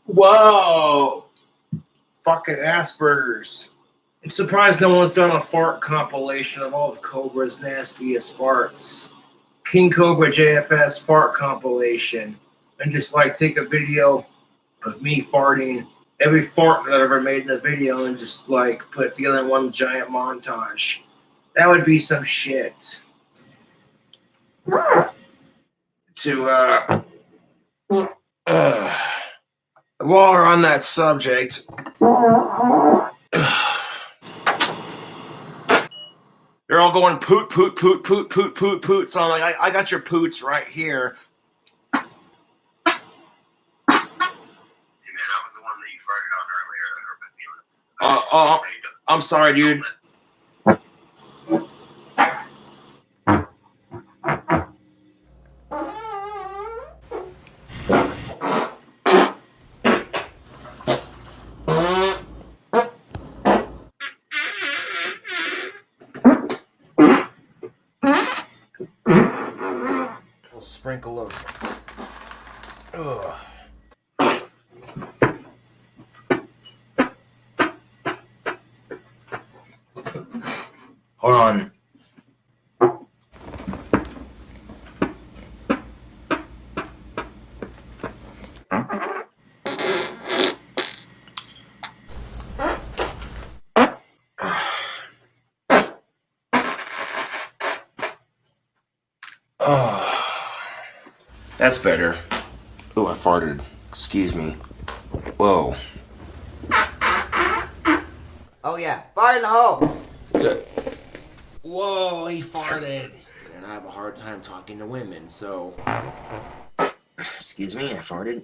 Whoa! Fucking Asperger's. I'm surprised no one's done a fart compilation of all of Cobra's nastiest farts. KingCobraJFS fart compilation. And just like take a video of me farting, every fart that I've ever made in a video, and just like put it together in one giant montage. That would be some shit. While we're on that subject, they're all going poot, poot, poot, poot, poot, poot, poot. So I'm like, I got your poots right here. See, man, I was the one that you farted on earlier that hurt my feelings. I'm sorry, dude. Sprinkle of hold on. That's better. Oh, I farted. Excuse me. Whoa. Oh yeah, fart in the hole. Good. Whoa, he farted. And I have a hard time talking to women, so... Excuse me, I farted.